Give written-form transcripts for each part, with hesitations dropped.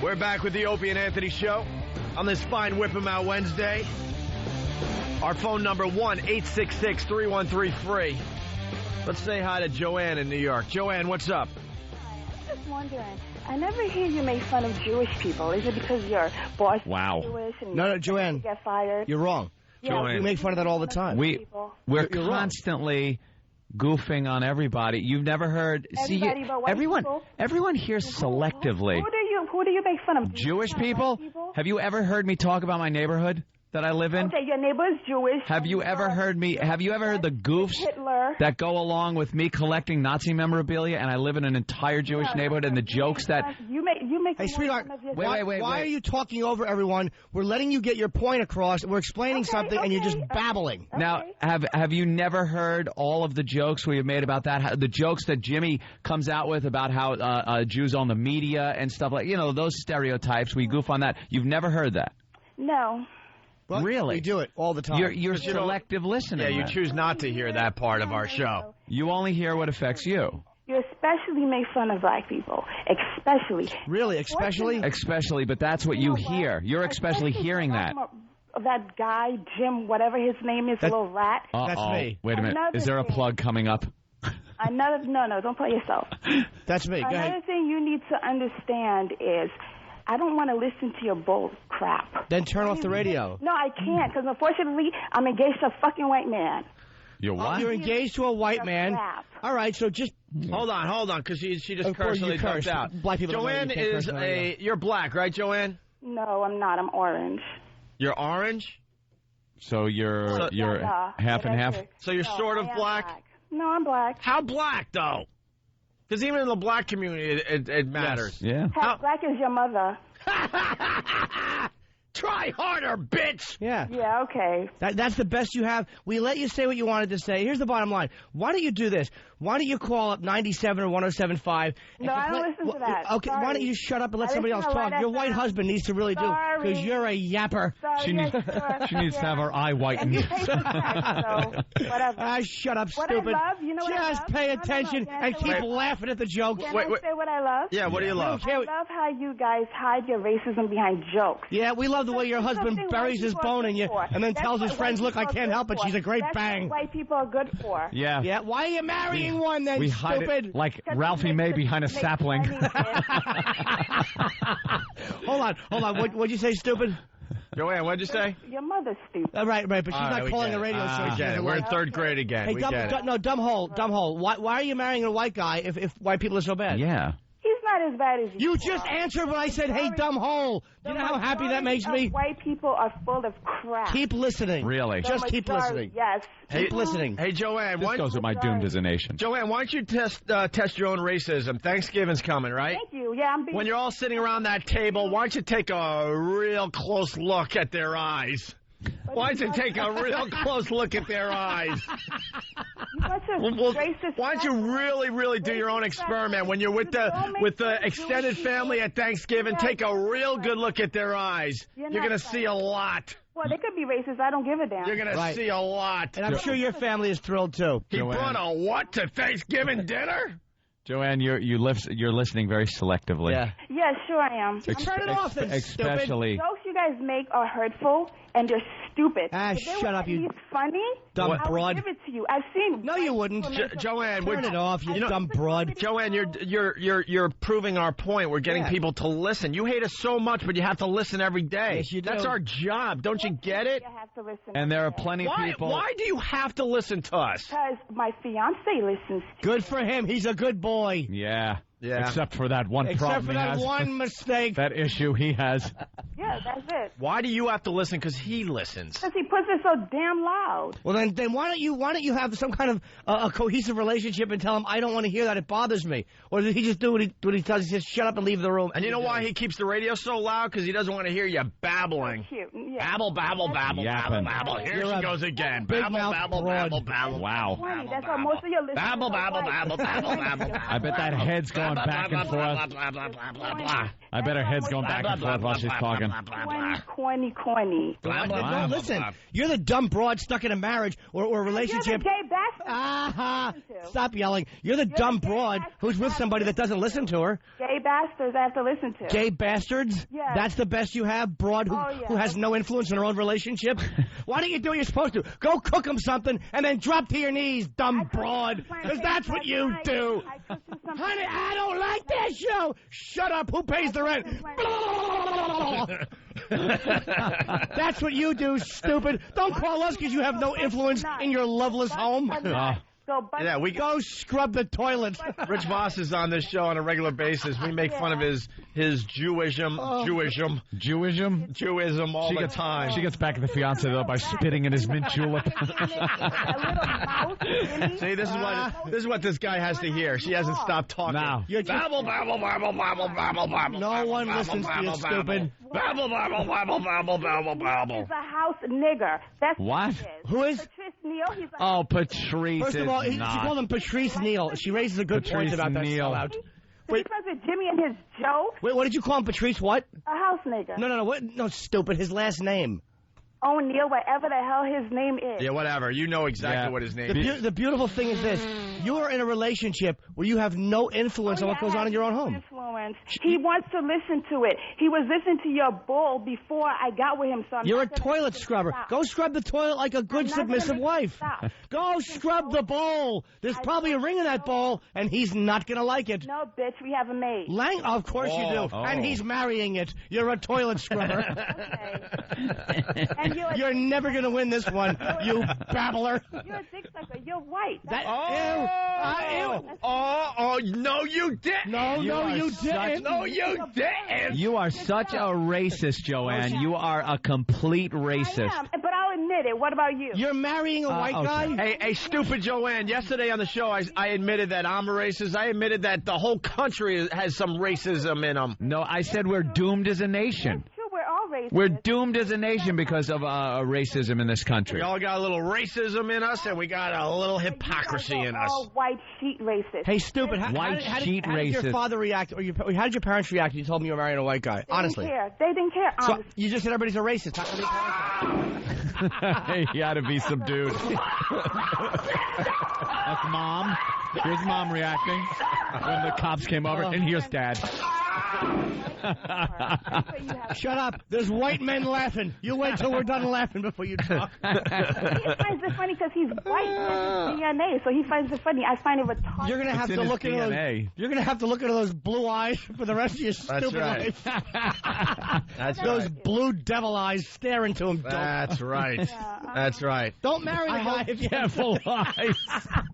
We're back with the Opie and Anthony Show on this fine Whip 'em Out Wednesday. Our phone number, 1-866-313-FREE. Let's say hi to Joanne in New York. Joanne, what's up? Hi, I'm just wondering. I never hear you make fun of Jewish people. Is it because your boss is Jewish and No, Joanne. you get fired? You're wrong. Yeah, We make fun of that all the time. We're You're constantly goofing on everybody. You've never heard. Everybody but white people? Everyone hears selectively. Who do you make fun of? Jewish people? Have you ever heard me talk about my neighborhood that I live in? Okay, your neighbor is Jewish. Have you ever heard the goofs Hitler that go along with me collecting Nazi memorabilia, and I live in an entire Jewish neighborhood, and the jokes that... You make Hey, sweetheart, wait. Why are you talking over everyone? We're letting you get your point across. We're explaining something, and you're just babbling. Now, have you never heard all of the jokes we have made about that? The jokes that Jimmy comes out with about how Jews own the media and stuff like, those stereotypes. We goof on that. You've never heard that? No. Well, really? We do it all the time. You're selective listening. Yeah, you choose not to hear that part of our show. You only hear what affects you. You especially make fun of black people. Especially. Really? Especially? Especially, but that's what you hear. You're especially hearing that. That guy, Jim, whatever his name is, little rat. That's me. Wait a minute. Is there a plug coming up? No, don't play yourself. That's me. Go ahead. Another thing you need to understand is I don't want to listen to your bull crap. Then turn off the radio. No, I can't, because unfortunately, I'm engaged to a fucking white man. You're what? You're engaged to a white man. Crap. All right, so just... Hold on, because she just Of course cursed you curse. out. Black people don't know Joanne you can't curse is on the radio. you're black, right, Joanne? No, I'm not. I'm orange. You're orange? So you're half and half? So you're sort of black? No, I'm black. How black, though? Because even in the black community, it matters. Yeah. How black is your mother? Try harder, bitch! Yeah. Yeah, okay. That's the best you have. We let you say what you wanted to say. Here's the bottom line. Why don't you do this? Why don't you call up 97 or 100.75? No, I don't listen to that. Okay, Sorry. why don't you just shut up and let I somebody listen else to talk? Red Your FM. white husband needs to really do, because you're a yapper. Sorry, She needs to have her eye whitened. You pay for tax, so whatever. Shut up, What stupid. I love, you know what I Just love? pay No, attention Can I and say keep what I love? laughing at the jokes. Can Wait. I say what I love? Yeah, what do you love? I love how you guys hide your racism behind jokes. Yeah, we love the way your husband Something buries white his people are bone in good you for. and then That's tells his what friends, white look, I people are can't good help it. for. She's a great That's bang. what white people are good for. Yeah. Yeah, why are you marrying one then, We hide stupid? it like Ralphie May behind a sapling. Hold on. What'd you say, stupid? Joanne, what'd you say? Your mother's stupid. Right, but she's All right, not we calling get the it. radio show. We She get it. doesn't We're in like- third grade again. Hey, We get it. dumb hole. Why are you marrying a white guy if white people are so bad? Yeah. He's not as bad as you. You just answered when I said, hey, dumb hole. You know how happy that makes me? White people are full of crap. Keep listening. Really? Just keep listening. Yes. Keep listening. Hey, Joanne, This goes with my doomed as a nation. Joanne, why don't you test your own racism? Thanksgiving's coming, right? Thank you. Yeah, I'm being... When you're all sitting around that table, why don't you take a real close look at their eyes? Why don't you take a real close look at their eyes? Why don't you really do your own experiment when you're with the extended family at Thanksgiving? Take a real good look at their eyes. You're going to see a lot. Well, they could be racist. I don't give a damn. You're going to see a lot. And I'm sure your family is thrilled, too. He brought a what to Thanksgiving dinner? Joanne, you're listening very selectively. Yeah. Yeah, sure I am. Turn it off, then, Especially. Jokes you guys make are hurtful and they're stupid. Ah, If they shut were up, at you least funny, dumb I broad. would give it to you. I've seen. No, you wouldn't. Joanne, Turn it off, you dumb broad. Joanne, you're proving our point. We're getting people to listen. You hate us so much, but you have to listen every day. Yes, you do. That's our job. Don't you get it? You have to listen. And there are plenty of people. Why do you have to listen to us? Because my fiance listens. Good for him. He's a good boy. Yeah. Yeah. Except for that one Except problem for he that has. one mistake. That issue he has. Yeah, that's it. Why do you have to listen? Because he listens. Because he puts it so damn loud. Well, then why don't you have some kind of a cohesive relationship and tell him, I don't want to hear that, it bothers me? Or did he just do what he does? He says, shut up and leave the room. And you know why he keeps the radio so loud? Because he doesn't want to hear you babbling. Cute. Yeah. Babble, babble, babble, Yapping. babble, babble. Here You're she a goes again. big Babble, mouth babble, broad. babble, babble. Wow. Funny. That's why most of your listeners Babble, are babble, white. babble, babble, babble. I bet that head's going back and forth. Blah, blah, blah, blah, blah, blah. I bet her head's going back and forth while she's talking. Corny. Blah, blah, blah, No, listen. blah. You're the dumb broad stuck in a marriage or a relationship. You're the gay bastard. Ah, stop yelling. You're the dumb broad who's with somebody that doesn't listen to her. Gay bastards I have to listen to. Gay bastards? Yes. That's the best you have? Broad who has no influence in her own relationship? Why don't you do what you're supposed to? Go cook them something and then drop to your knees, dumb broad. Because that's what you do. Honey, I don't like that show. Shut up. Who pays the rent? That's what you do, stupid. Don't call us because you have no influence in your loveless home. Yeah, we Go scrub the toilets. Rich Voss is on this show on a regular basis. We make fun of his Jewism all the time. She gets back at the fiance though by spitting in his mint julep. See, this is what this guy has to hear. She hasn't stopped talking. Now. Babble, babble, babble, babble, babble, babble. No one listens to you, stupid. Babble, babble, babble, babble, babble, babble. He's a house nigger. That's What? Who is? Patrice Neal. He's a Oh, Patrice First of all, is she not. called him Patrice Neal. She raises a good point Patrice about that Neal. sellout. He's friends with Jimmy and his Joe. Wait, what did you call him? Patrice what? A house nigger. No. What? No, stupid. His last name. O'Neal, whatever the hell his name is. Yeah, whatever. You know exactly what his name is. The beautiful thing is this. You are in a relationship where you have no influence on what goes on in your own home. Influence. He wants to listen to it. He was listening to your bull before I got with him. So You're a toilet scrubber. Go scrub the toilet like a good submissive wife. Go scrub the bowl. There's probably a ring in that bowl, and he's not going to like it. No, bitch, we have a maid. Of course you do. Oh. And he's marrying it. You're a toilet scrubber. Okay. And You're never going to win this one, you babbler. You're a dick sucker. You're white. No, you didn't. No, you didn't. No, you didn't. You are such a racist, Joanne. You are a complete I racist. am, but I'll admit it. What about you? You're marrying a white okay. guy? Hey, stupid Joanne, yesterday on the show, I admitted that I'm a racist. I admitted that the whole country has some racism in them. No, I said we're doomed as a nation. True, we're all racist. We're doomed as a nation because of racism in this country. We all got a little racism in us, and we got a little hypocrisy in us. All white sheet racist. Hey, stupid. How White sheet did your racist. father react, or how did your parents react when you told me you were marrying a white guy? Honestly. They didn't care. So Honestly. you just said everybody's a racist. How come your parents You had to be subdued. That's Mom. Here's Mom reacting when the cops came over, and here's Dad. Shut up. There's white men laughing. You wait till we're done laughing before you talk. He finds it funny because he's white. That's his DNA, so he finds it funny. I find it retarded. You're gonna have It's to in his look into those. DNA. You're gonna have to look into those blue eyes for the rest of your stupid right. life. That's Those right. blue devil eyes staring to him. That's right. That's right. Don't marry the guy if you have full eyes.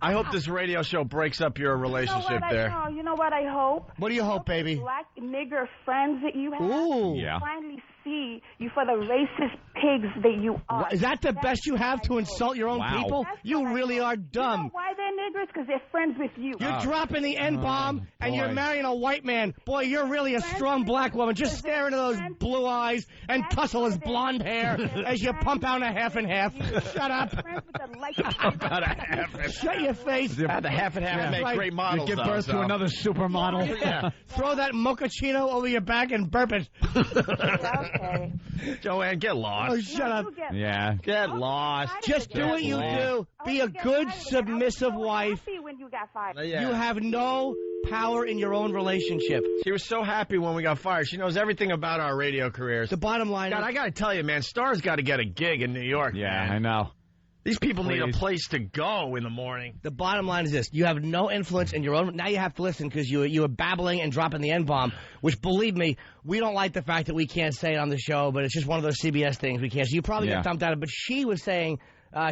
I hope this radio show breaks up your relationship there. You know what I hope? What do you hope, baby? Black nigger friends that you have. Ooh. Yeah. Finally see you for the racist pigs that you are. Is that the best you have to insult your own Wow. people? That's You what I really hope. are You know dumb. why they're niggers? Because they're friends with you. You're dropping the N-bomb, and you're boy. marrying a white man. Boy, you're really a strong black woman. Just stare into those blue eyes and tussle his blonde hair as you pump out a half and half. Shut up. Friends with the like About a half and Shut your face. the half and half make Right. great You models. give though, birth so. to another supermodel. Yeah. Throw that mochaccino over your back and burp it. Okay. Joanne, get lost. Oh, shut up. Yeah. Get lost. Just do what you do. Be a good, submissive wife. Happy when you got fired. Yeah. You have no power in your own relationship. She was so happy when we got fired. She knows everything about our radio careers. The bottom line God, is... I got to tell you, man, Star's got to get a gig in New York. Yeah, man. I know. These people need a Please. place to go in the morning. The bottom line is this. You have no influence in your own... Now you have to listen because you were babbling and dropping the N-bomb, which, believe me, we don't like the fact that we can't say it on the show, but it's just one of those CBS things we can't. So you probably Yeah. got dumped out of it. But she was saying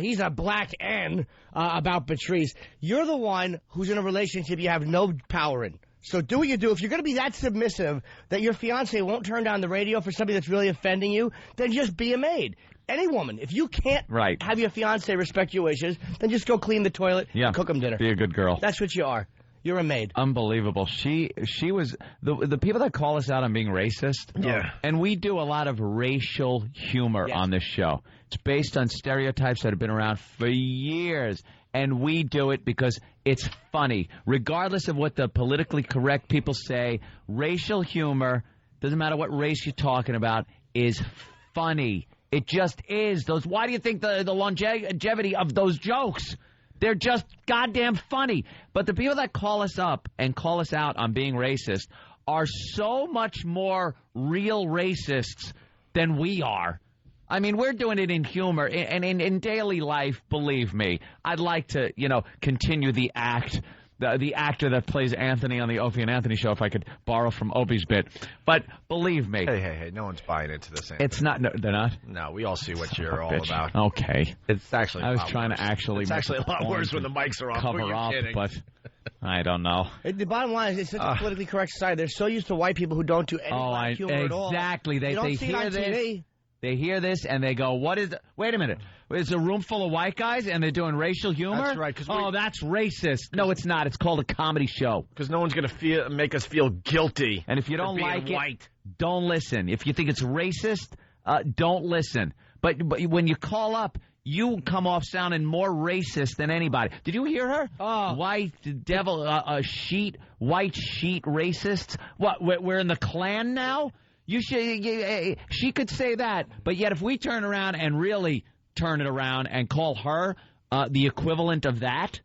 he's a black N about Patrice. You're the one who's in a relationship you have no power in. So do what you do. If you're going to be that submissive that your fiancé won't turn down the radio for somebody that's really offending you, then just be a maid. Any woman, if you can't Right. have your fiancé respect your wishes, then just go clean the toilet Yeah. and cook them dinner. Be a good girl. That's what you are. You're a maid. Unbelievable. She was the people that call us out on being racist. Yeah. And we do a lot of racial humor Yes. on this show. It's based on stereotypes that have been around for years. And we do it because it's funny. Regardless of what the politically correct people say, racial humor, doesn't matter what race you're talking about, is funny. It just is. Why do you think the longevity of those jokes? They're just goddamn funny. But the people that call us up and call us out on being racist are so much more real racists than we are. I mean, we're doing it in humor, and in daily life, believe me, I'd like to, continue the act, the actor that plays Anthony on the Opie and Anthony show, if I could borrow from Opie's bit. But believe me. Hey, no one's buying into this, Anthony. It's not, no, they're not? No, we all see what you're all about. Okay. It's actually I was trying to actually It's actually a lot worse when the mics are off. Cover up, but I don't know. The bottom line is it's such a politically correct society. They're so used to white people who don't do any black humor at all. Exactly. They see hear it on this. TV. They hear this and they go, "What is? Wait a minute! It's a room full of white guys and they're doing racial humor." That's right. That's racist. No, it's not. It's called a comedy show. Because no one's going to make us feel guilty. And if you don't like white. Don't listen. If you think it's racist, don't listen. But when you call up, you come off sounding more racist than anybody. Did you hear her? Oh. White devil, white sheet racists. What? We're in the Klan now? She could say that, but yet if we turn around and really turn it around and call her the equivalent of that,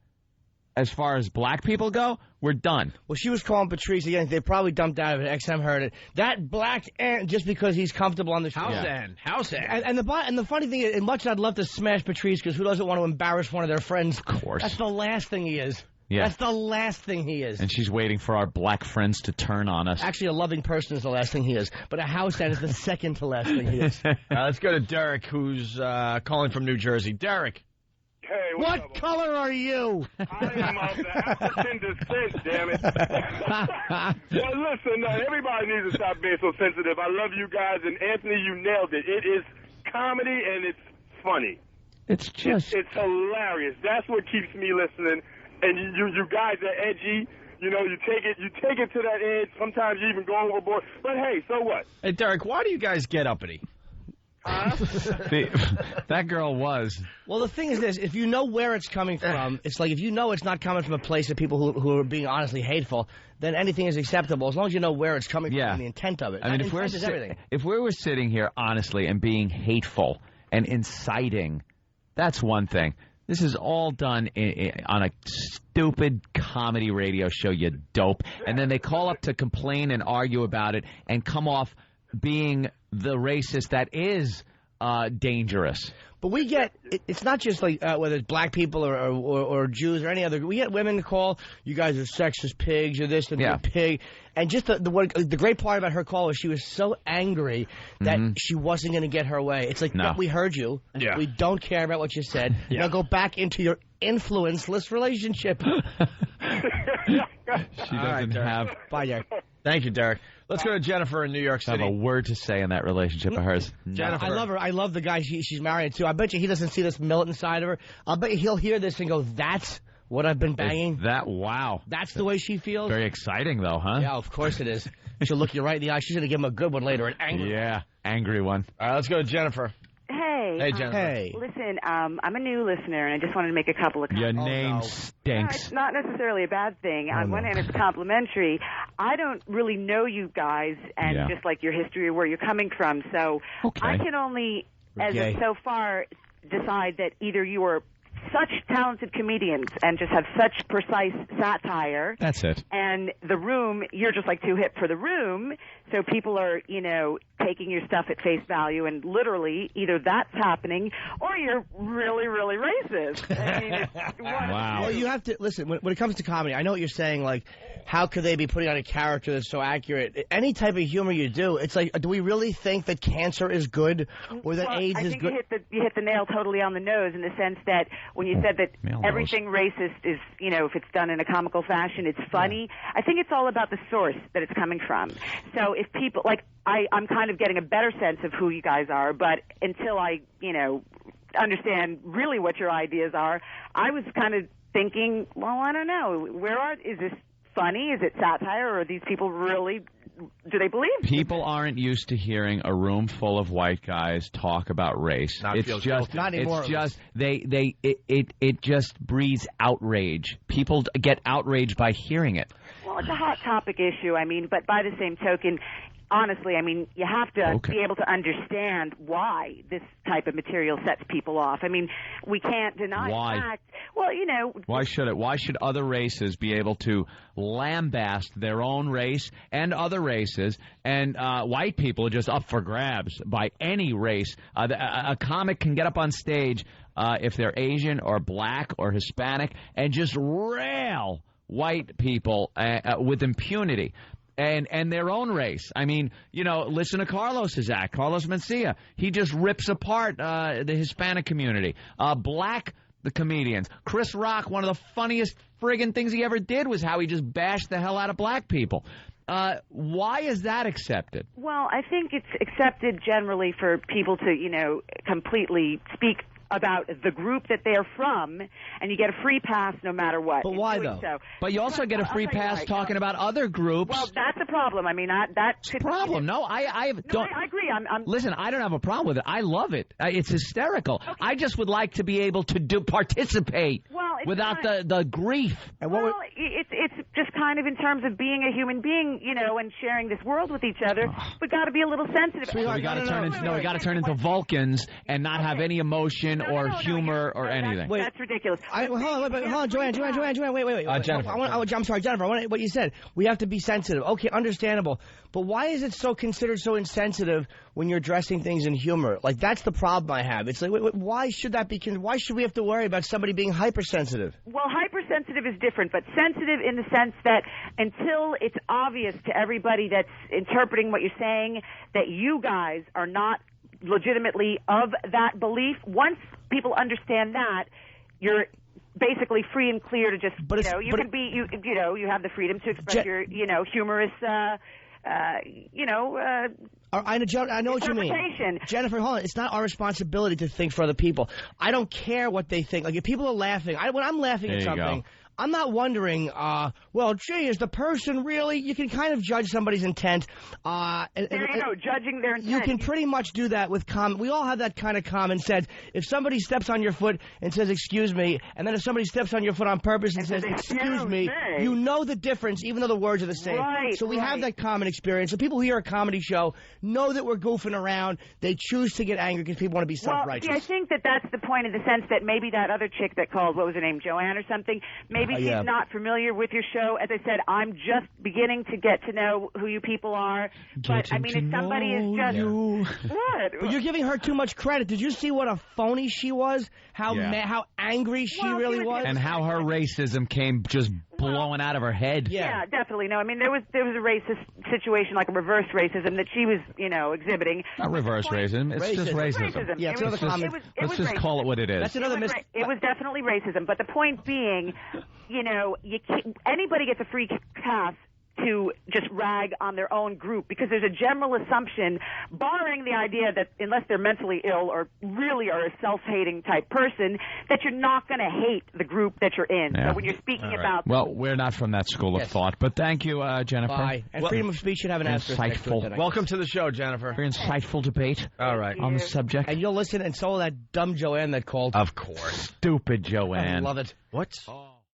as far as black people go, we're done. Well, she was calling Patrice again. They probably dumped out of it. XM heard it. That black ant, just because he's comfortable on the show. House ant. And the funny thing is, as much as I'd love to smash Patrice, because who doesn't want to embarrass one of their friends? Of course. That's the last thing he is. Yeah. That's the last thing he is. And she's waiting for our black friends to turn on us. Actually, a loving person is the last thing he is. But a house ant is the second to last thing he is. Let's go to Derek, who's calling from New Jersey. Derek. Hey, what color are you? I am of the African descent, damn it. Well, listen, everybody needs to stop being so sensitive. I love you guys, and Anthony, you nailed it. It is comedy, and it's funny. It's just... It's hilarious. That's what keeps me listening. And you guys are edgy. You take it to that edge. Sometimes you even go overboard. But hey, so what? Hey, Derek, why do you guys get uppity? That girl was. Well, the thing is this. If you know where it's coming from, it's like if you know it's not coming from a place of people who are being honestly hateful, then anything is acceptable as long as you know where it's coming from and the intent of it. I mean, if we were sitting here honestly and being hateful and inciting, that's one thing. This is all done on a stupid comedy radio show, you dope. And then they call up to complain and argue about it and come off being the racist that is dangerous. But we get, it's not just like whether it's black people or Jews or any other. We get women to call, you guys are sexist pigs or this and that pig. And just the great part about her call was she was so angry that she wasn't going to get her way. It's like, no, we heard you. Yeah. We don't care about what you said. Now go back into your influenceless relationship. She doesn't have... Bye, Derek. Thank you, Derek. Let's go to Jennifer in New York City. I have a word to say in that relationship of hers. Jennifer. I love her. I love the guy she's married to. I bet you he doesn't see this militant side of her. I'll bet you he'll hear this and go, that's what I've been banging. Wow. That's the way she feels. Very exciting, though, huh? Yeah, of course it is. She'll look you right in the eye. She's going to give him a good one later, an angry one. Yeah, angry one. All right, let's go to Jennifer. Hey, Jennifer. Hey. Listen, I'm a new listener, and I just wanted to make a couple of comments. Your name stinks. It's not necessarily a bad thing. On one hand, it's complimentary. I don't really know you guys and just like your history or where you're coming from, so I can only, as of so far, decide that either you are such talented comedians and just have such precise satire. That's it. And the room, you're just like too hip for the room, so people are, taking your stuff at face value, and literally either that's happening or you're really, really racist. I mean, wow. Well, you have to, listen, when it comes to comedy, I know what you're saying, like, how could they be putting on a character that's so accurate? Any type of humor you do, it's like, do we really think that cancer is good or that AIDS is good? I think you hit the nail totally on the nose in the sense that when you said that everything racist is, if it's done in a comical fashion, it's funny. I think it's all about the source that it's coming from. So if people, like, I'm kind of getting a better sense of who you guys are, but until I, understand really what your ideas are, I was kind of thinking, well, I don't know, is this funny? Is it satire? Or are these people really, do they believe? People aren't used to hearing a room full of white guys talk about race. It just breeds outrage. People get outraged by hearing it. Well, it's a hot topic issue, but by the same token, honestly, I mean, you have to be able to understand why this type of material sets people off. I mean, we can't deny the fact. Well, you know. Why should it? Why should other races be able to lambast their own race and other races, and white people are just up for grabs by any race? A comic can get up on stage if they're Asian or black or Hispanic and just rail white people with impunity. And their own race. I mean, you know, listen to Carlos's act, Carlos Mencia. He just rips apart the Hispanic community. The comedians. Chris Rock, one of the funniest friggin' things he ever did was how he just bashed the hell out of black people. Why is that accepted? Well, I think it's accepted generally for people to, you know, completely speak about the group that they're from, and you get a free pass no matter what. But why, though? So. But you also get a free pass talking about other groups. Well, that's a problem. I mean, that's a problem. No, I don't. I agree. Listen, I don't have a problem with it. I love it. It's hysterical. Okay. I just would like to be able to participate without the grief. And it's just kind of in terms of being a human being, you know, and sharing this world with each other. We got to be a little sensitive. We got to turn into Vulcans and not have any emotion or humor or anything. That's ridiculous. Hold on, Joanne, wait. Jennifer. I'm sorry, Jennifer. I want what you said. We have to be sensitive. Okay, understandable. But why is it considered so insensitive when you're addressing things in humor? Like, that's the problem I have. It's like, why should that be? Why should we have to worry about somebody being hypersensitive? Well, hypersensitive is different, but sensitive in the sense that until it's obvious to everybody that's interpreting what you're saying that you guys are not legitimately of that belief, once people understand that, you're basically free and clear to just, you have the freedom to express your, humorous, I know what you mean. Jennifer, hold on. It's not our responsibility to think for other people. I don't care what they think. Like, if people are laughing, when I'm laughing at something, I'm not wondering, is the person really? You can kind of judge somebody's intent. Judging their intent. You can pretty much do that with we all have that kind of common sense. If somebody steps on your foot and says, excuse me, and then if somebody steps on your foot on purpose and says, excuse me, you know the difference, even though the words are the same. Right, so we have that common experience. So people who hear a comedy show know that we're goofing around. They choose to get angry because people want to be self-righteous. Well, I think that's the point in the sense that maybe that other chick that called, what was her name, Joanne or something, maybe she's not familiar with your show. As I said, I'm just beginning to get to know who you people are. But, I mean, if somebody is just... What? But you're giving her too much credit. Did you see what a phony she was? How angry she really was? And how her racism came just blowing out of her head. Yeah, definitely. No, I mean, there was a racist situation, like a reverse racism that she was, exhibiting. Not reverse racism. It's just racism. Yeah, let's just call it what it is. That's another It was definitely racism. But the point being, anybody gets a free pass to just rag on their own group, because there's a general assumption, barring the idea that unless they're mentally ill or really are a self-hating type person, that you're not going to hate the group that you're in. Yeah. So when you're speaking about... Well, we're not from that school of thought, but thank you, Jennifer. Bye. And freedom of speech should have an asterisk. Insightful. Welcome to the show, Jennifer. Very insightful debate. All right. On the subject. And you'll listen, and so will that dumb Joanne that called. Of course. Stupid Joanne. I love it. What? Oh.